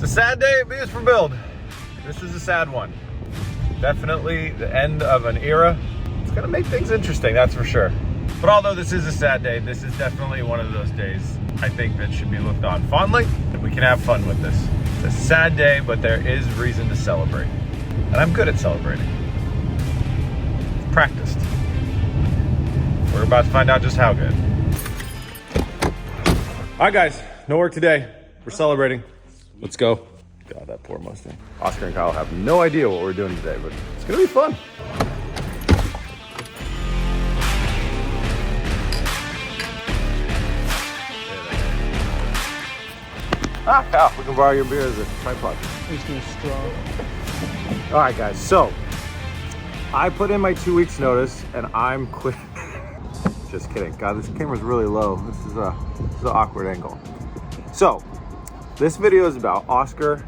It's a sad day at Beers for Build. This is a sad one. Definitely the end of an era. It's gonna make things interesting, that's for sure. But although this is a sad day, this is definitely one of those days I think that should be looked on fondly, and we can have fun with this. It's a sad day, but there is reason to celebrate. And I'm good at celebrating. Practiced. We're about to find out just how good. All right, guys, no work today. We're celebrating. Let's go. God, that poor Mustang. Oscar and Kyle have no idea what we're doing today, but it's gonna be fun. Ah, Kyle, we can borrow your beer as a tripod. He's too strong. All right, guys, so I put in my 2 weeks notice and I'm quitting. Just kidding. God, this camera's really low. This is an awkward angle. So, this video is about Oscar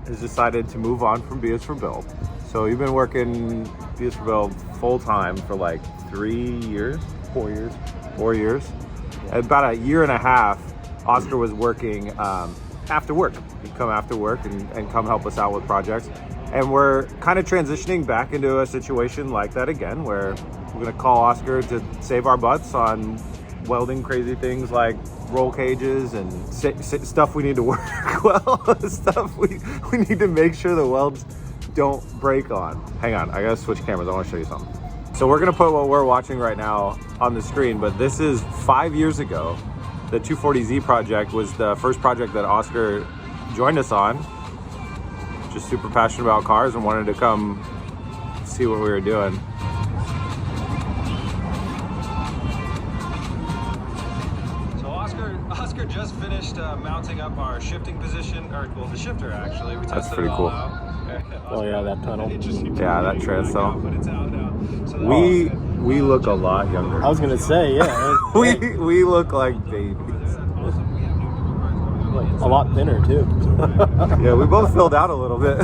has decided to move on from Beers for Build. So you've been working Beers for Build full time for like 3 years? 4 years. 4 years. About a year and a half, Oscar was working after work. He'd come after work and come help us out with projects. And we're kind of transitioning back into a situation like that again, where we're gonna call Oscar to save our butts on welding crazy things like roll cages and stuff we need to work well, stuff we need to make sure the welds don't break on. Hang on, I gotta switch cameras, I wanna show you something. So we're gonna put what we're watching right now on the screen, but this is 5 years ago. The 240Z project was the first project that Oscar joined us on. Just super passionate about cars and wanted to come see what we were doing. So Oscar just finished mounting up our shifting position, or well, the shifter actually. We tested it all out. Oh yeah, that tunnel. Yeah, that transom. But it's out now. So we look a lot younger. I was gonna say, yeah. we look like babies. A lot thinner too. Yeah, we both filled out a little bit.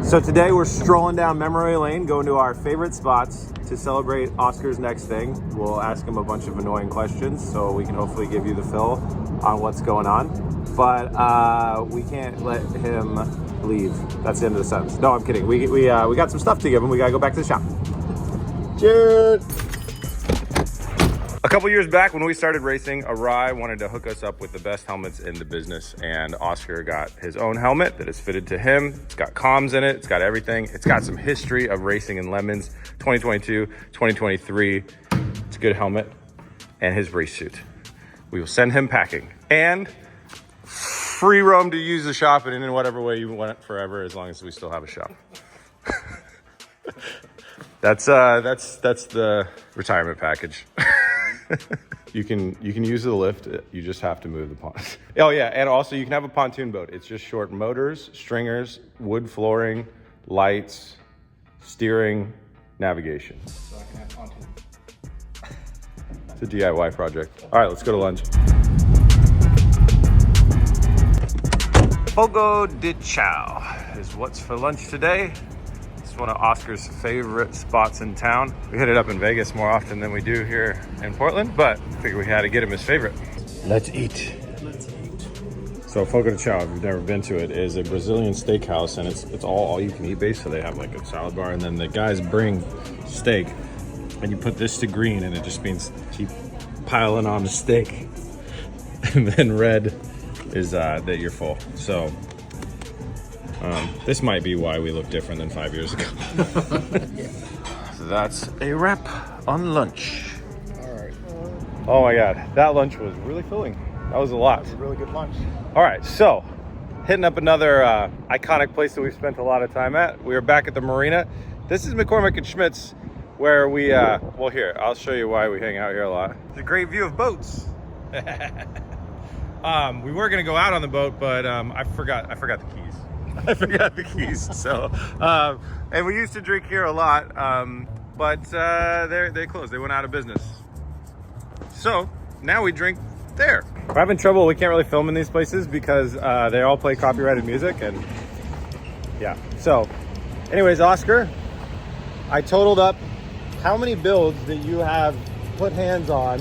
So today we're strolling down memory lane, going to our favorite spots to celebrate Oscar's next thing. We'll ask him a bunch of annoying questions so we can hopefully give you the fill on what's going on. But we can't let him leave. That's the end of the sentence. No, I'm kidding. We got some stuff to give him. We gotta go back to the shop. Cheers. A couple years back when we started racing, Arai wanted to hook us up with the best helmets in the business, and Oscar got his own helmet that is fitted to him. It's got comms in it, it's got everything. It's got some history of racing in lemons, 2022, 2023. It's a good helmet, and his race suit. We will send him packing, and free roam to use the shop and in whatever way you want it forever, as long as we still have a shop. That's the retirement package. You can use the lift. You just have to move the pond. Oh yeah, and also you can have a pontoon boat. It's just short motors, stringers, wood flooring, lights, steering, navigation. So I can have pontoon. It's a DIY project. All right, let's go to lunch. Fogo de Chao is what's for lunch today. It's one of Oscar's favorite spots in town. We hit it up in Vegas more often than we do here in Portland, but I figured we had to get him his favorite. Let's eat. Let's eat. So Fogo de Chao, if you've never been to it, is a Brazilian steakhouse, and it's all you can eat base. So they have like a salad bar, and then the guys bring steak, and you put this to green, and it just means keep piling on the steak. And then red is that you're full. So this might be why we look different than 5 years ago. Yeah. So that's a wrap on lunch. All right. Oh my God, that lunch was really filling. That was a lot. It's a really good lunch. All right, so hitting up another iconic place that we've spent a lot of time at. We are back at the marina. This is McCormick and Schmidt's, where we, well here, I'll show you why we hang out here a lot. It's a great view of boats. We were gonna go out on the boat, but I forgot the keys. I forgot the keys. So, and we used to drink here a lot, but they closed. They went out of business. So now we drink there. We're having trouble. We can't really film in these places because they all play copyrighted music, and yeah. So, anyways, Oscar, I totaled up how many builds that you have put hands on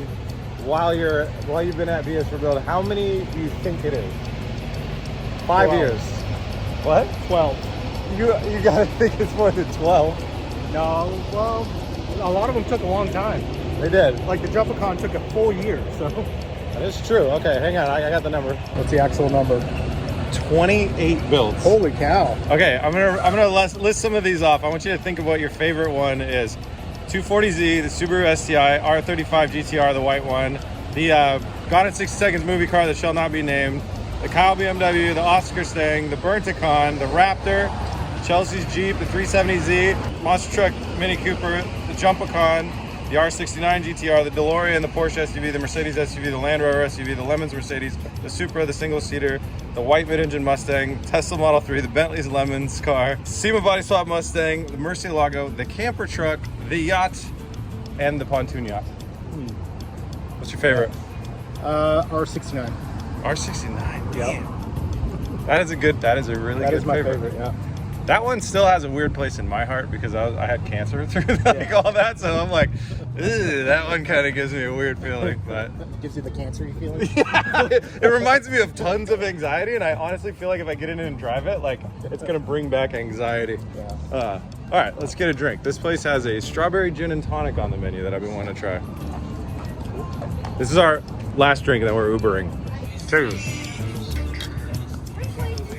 while you've been at BS for Build, how many do you think it is? 5 12. years. What? 12. You gotta think it's more than 12. No, well, a lot of them took a long time. They did. Like the Jumpacon took a full year, so. That is true. Okay, hang on. I got the number. What's the actual number? 28 builds. Holy cow. Okay, I'm gonna list some of these off. I want you to think of what your favorite one is. 240Z, the Subaru STI, R35 GTR, the white one, the Gone in 60 Seconds movie car that shall not be named, the Kyle BMW, the Oscar Stang, the Burnt-A-Con, the Raptor, Chelsea's Jeep, the 370Z, Monster Truck Mini Cooper, the Jumpacon, the R69 GTR, the DeLorean, the Porsche SUV, the Mercedes SUV, the Land Rover SUV, the Lemons Mercedes, the Supra, the single-seater, the white mid-engine Mustang, Tesla Model 3, the Bentley's Lemons car, SEMA Body Swap Mustang, the Murcielago, the camper truck, the yacht, and the pontoon yacht. What's your favorite? R69. R69. Yeah. That is a really That good is my favorite, yeah. That one still has a weird place in my heart because I had cancer through all that, so I'm like, that one kind of gives me a weird feeling. But Gives you the cancer-y feeling? yeah, it reminds me of tons of anxiety, and I honestly feel like if I get in and drive it, like it's gonna bring back anxiety. Yeah. All right, let's get a drink. This place has a strawberry gin and tonic on the menu that I've been wanting to try. This is our last drink, and then we're Ubering. Cheers.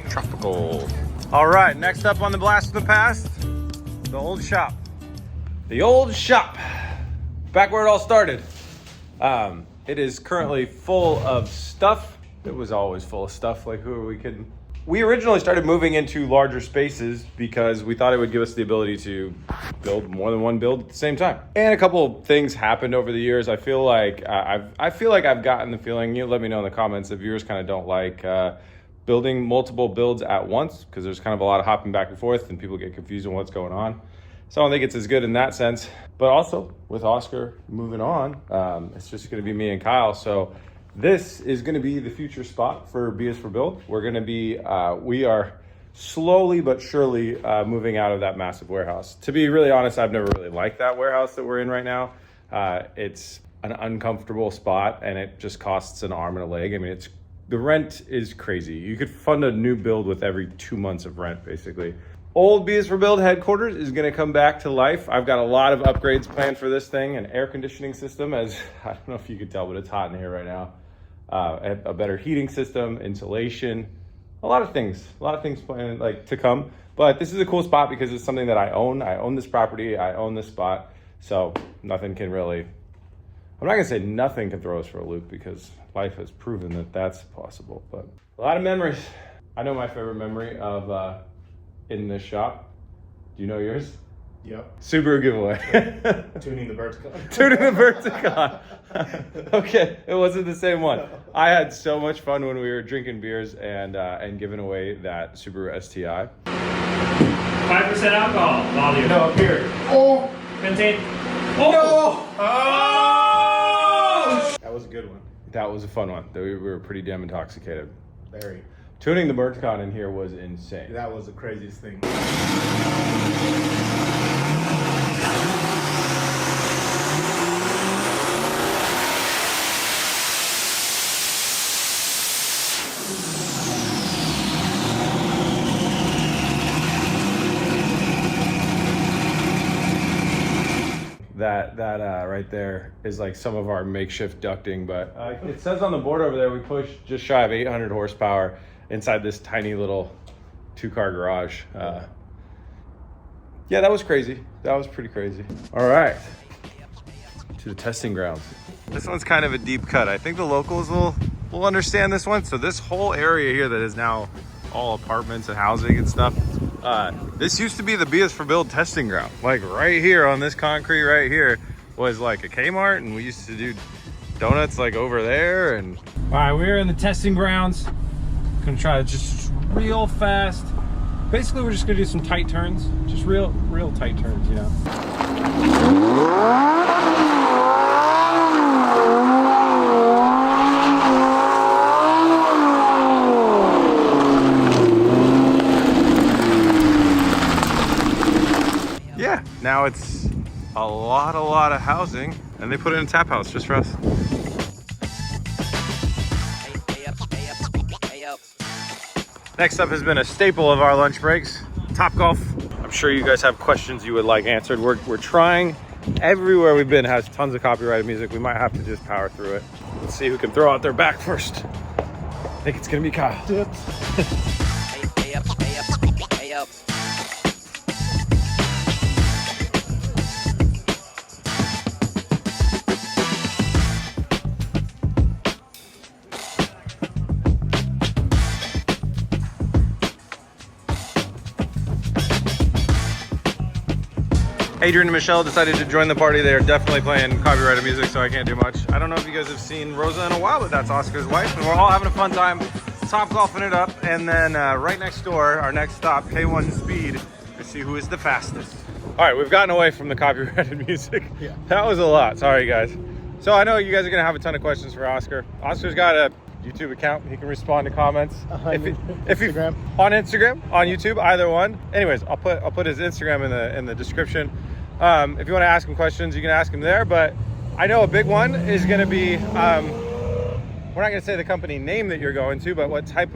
Tropical. All right, next up on the Blast from the Past, the old shop. The old shop, back where it all started. It is currently full of stuff. It was always full of stuff, like who are we kidding? We originally started moving into larger spaces because we thought it would give us the ability to build more than one build at the same time. And a couple of things happened over the years. I feel like I've gotten the feeling, you let me know in the comments, that viewers kind of don't like building multiple builds at once because there's kind of a lot of hopping back and forth and people get confused on what's going on. So I don't think it's as good in that sense. But also with Oscar moving on, it's just going to be me and Kyle. So this is going to be the future spot for BS for Build. We're going to be, we are slowly but surely moving out of that massive warehouse. To be really honest, I've never really liked that warehouse that we're in right now. It's an uncomfortable spot and it just costs an arm and a leg. I mean, the rent is crazy. You could fund a new build with every 2 months of rent, basically. Old BS for Build headquarters is going to come back to life. I've got a lot of upgrades planned for this thing, an air conditioning system, as I don't know if you could tell, but it's hot in here right now. A better heating system, insulation, a lot of things planned to come. But this is a cool spot because it's something that I own. I own this property, I own this spot. So nothing can really, I'm not gonna say nothing can throw us for a loop because life has proven that that's possible, but a lot of memories. I know my favorite memory of in this shop. Do you know yours? Yep. Subaru giveaway. Tuning the Vertical. Tuning the Vertical. Okay, it wasn't the same one. I had so much fun when we were drinking beers and giving away that Subaru STI. 5% alcohol volume. No, up here. Oh! Contain. No! Oh! That was a good one. That was a fun one. We were pretty damn intoxicated. Very. Tuning the Burnt-A-Con in here was insane. That was the craziest thing. That right there is like some of our makeshift ducting, but it says on the board over there we push just shy of 800 horsepower inside this tiny little 2-car garage. Yeah, that was crazy. That was pretty crazy. All right, to the testing grounds. This one's kind of a deep cut. I think the locals will understand this one. So this whole area here that is now all apartments and housing and stuff, this used to be the BS for Build testing ground. Like right here on this concrete right here was like a Kmart, and we used to do donuts like over there. And All right, we're in the testing grounds. Gonna try to just real fast. Basically, we're just gonna do some tight turns. Just real tight turns, you know. yeah, now it's a lot of housing, and they put in a tap house just for us. Next up has been a staple of our lunch breaks, Topgolf. I'm sure you guys have questions you would like answered. We're trying. Everywhere we've been has tons of copyrighted music. We might have to just power through it. Let's see who can throw out their back first. I think it's gonna be Kyle. Adrian and Michelle decided to join the party. They are definitely playing copyrighted music, so I can't do much. I don't know if you guys have seen Rosa in a while, but that's Oscar's wife, and we're all having a fun time Topgolfing it up. And then right next door, our next stop, K1 Speed, to see who is the fastest. All right, we've gotten away from the copyrighted music. Yeah. That was a lot. Sorry, guys. So I know you guys are gonna have a ton of questions for Oscar. Oscar's got a YouTube account. He can respond to comments on Instagram, on YouTube, either one. Anyways, I'll put his Instagram in the description. If you want to ask him questions, you can ask him there. But I know a big one is going to be we're not going to say the company name that you're going to, but what type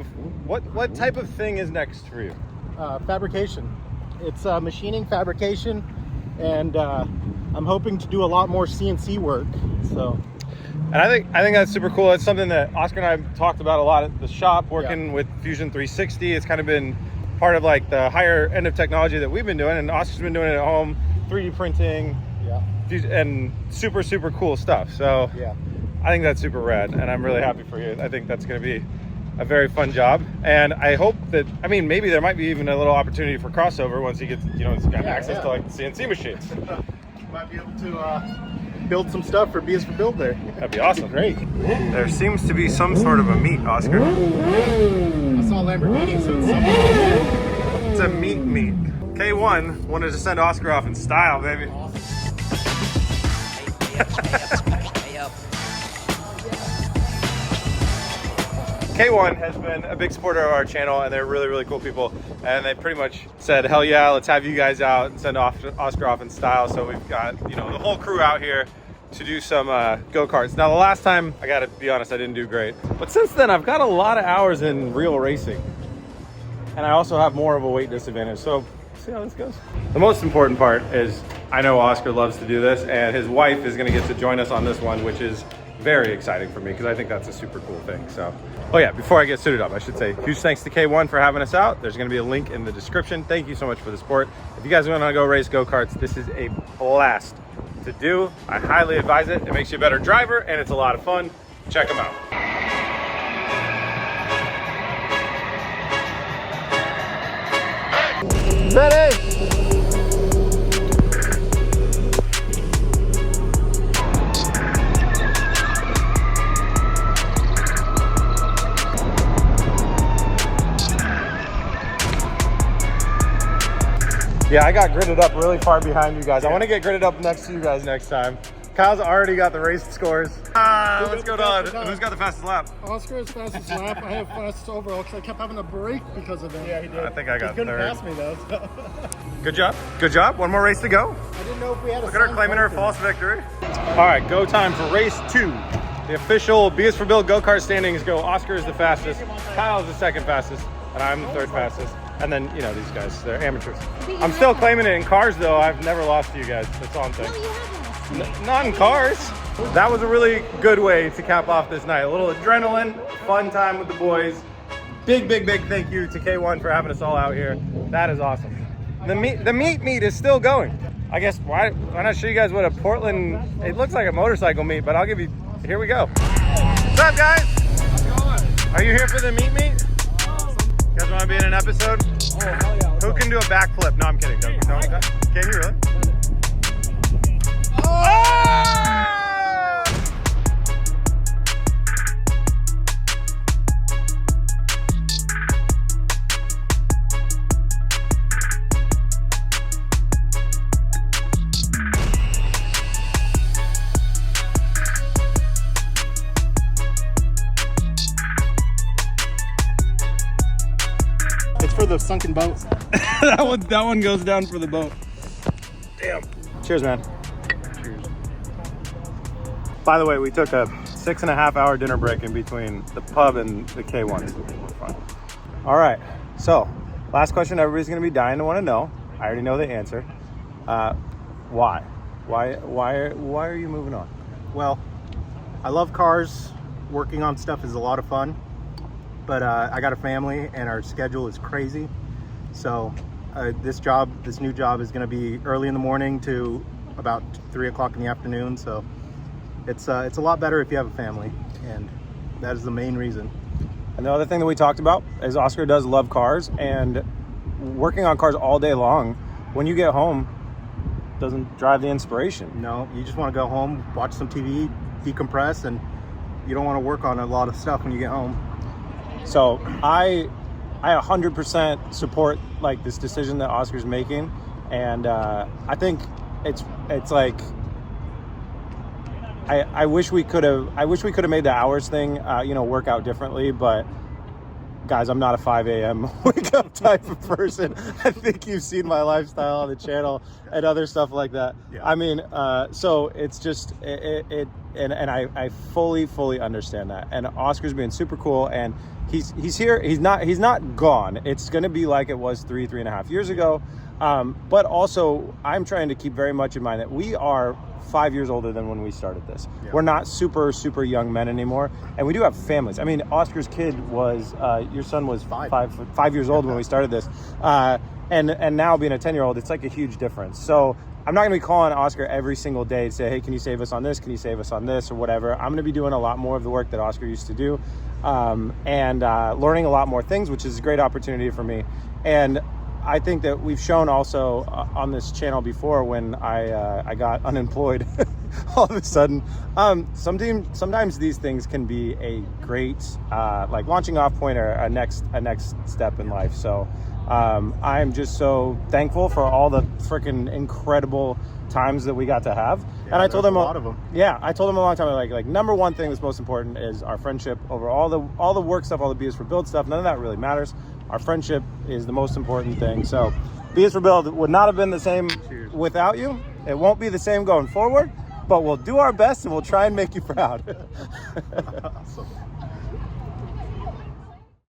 of thing is next for you? Fabrication. It's machining, fabrication, and I'm hoping to do a lot more CNC work. So. And I think that's super cool. It's something that Oscar and I have talked about a lot at the shop, working with Fusion 360. It's kind of been part of like the higher end of technology that we've been doing, and Oscar's been doing it at home, 3D printing, and super, super cool stuff. So I think that's super rad, and I'm really happy for you. I think that's going to be a very fun job, and I hope that, I mean, maybe there might be even a little opportunity for crossover once he gets, he's got access to like CNC machines. Might be able to build some stuff for BS for Build there. That'd be awesome. Great. There seems to be some sort of a meet, Oscar. I saw Lamborghini, so it's something. It's a meet. K1 wanted to send Oscar off in style, baby. Awesome. K1 has been a big supporter of our channel, and they're really, really cool people. And they pretty much said, hell yeah, let's have you guys out and send Oscar off in style. So we've got, the whole crew out here to do some go-karts. Now, the last time, I gotta be honest, I didn't do great. But since then, I've got a lot of hours in real racing. And I also have more of a weight disadvantage. So see how this goes. The most important part is, I know Oscar loves to do this, and his wife is gonna get to join us on this one, which is very exciting for me because I think that's a super cool thing. So, oh yeah, before I get suited up, I should say huge thanks to K1 for having us out. There's going to be a link in the description. Thank you so much for the support. If you guys want to go race go-karts, this is a blast to do. I highly advise it. It makes you a better driver, and it's a lot of fun. Check them out. Ready? Yeah, I got gridded up really far behind you guys. I want to get gridded up next to you guys next time. Kyle's already got the race scores. What's going on? Who's got the fastest lap? Oscar is fastest lap. I have fastest overall because I kept having a break because of that. Yeah, he did. I think I got he couldn't third. pass me though. So. Good job. Good job. One more race to go. I didn't know if we had a Look at her claiming her false victory. All right, go time for race 2. The official BS for Build go-kart standings go. Oscar is the fastest. Kyle's the second fastest. And I'm the third fastest. And then, these guys, they're amateurs. I'm still claiming it in cars, though. I've never lost to you guys. That's all I'm saying. No, you haven't. Not in cars. That was a really good way to cap off this night. A little adrenaline, fun time with the boys. Big, big, big thank you to K1 for having us all out here. That is awesome. The meet is still going. I guess, why not show you guys what a Portland, it looks like a motorcycle meet, but I'll give you, here we go. What's up, guys? How's it going? Are you here for the meet? You guys want to be in an episode? Oh, hell yeah. Who can do a backflip? No, I'm kidding. Don't. Can you really? For the sunken boat. that one goes down for the boat. Damn. Cheers, man. Cheers. By the way, we took a 6.5 hour dinner break in between the pub and the K1. Fun. All right. So, last question everybody's going to be dying to want to know. I already know the answer. Why? Why are you moving on? Well, I love cars. Working on stuff is a lot of fun. But I got a family and our schedule is crazy. So this new job is going to be early in the morning to about 3 o'clock in the afternoon. So it's a lot better if you have a family, and that is the main reason. And the other thing that we talked about is Oscar does love cars, and working on cars all day long, when you get home, doesn't drive the inspiration. No, you just want to go home, watch some TV, decompress, and you don't want to work on a lot of stuff when you get home. So I 100% support like this decision that Oscar's making, and I think it's like I wish we could have made the hours thing work out differently, but guys, I'm not a 5 a.m. wake up type of person. I think you've seen my lifestyle on the channel and other stuff like that. Yeah. I mean, so it's just and I fully understand that. And Oscar's being super cool, and he's here. He's not gone. It's going to be like it was 3.5 years ago. But also, I'm trying to keep very much in mind that we are 5 years older than when we started this. Yeah. We're not super young men anymore, and we do have families. I mean, Oscar's kid was your son was five years old when we started this, and now being a 10-year-old, it's like a huge difference. So I'm not going to be calling Oscar every single day to say, hey, can you save us on this? Can you save us on this, or whatever. I'm going to be doing a lot more of the work that Oscar used to do, and learning a lot more things, which is a great opportunity for me. And I think that we've shown also on this channel before, when I got unemployed all of a sudden, sometimes these things can be a great like launching off point or a next step in life. So I'm just so thankful for all the freaking incredible times that we got to have. Yeah, and I told them a lot of them. Yeah, I told them a long time, like number one thing that's most important is our friendship over all the work stuff, all the BS for Build stuff. None of that really matters. Our friendship is the most important thing. So BS for Build would not have been the same without you. It won't be the same going forward, but we'll do our best and we'll try and make you proud. Awesome.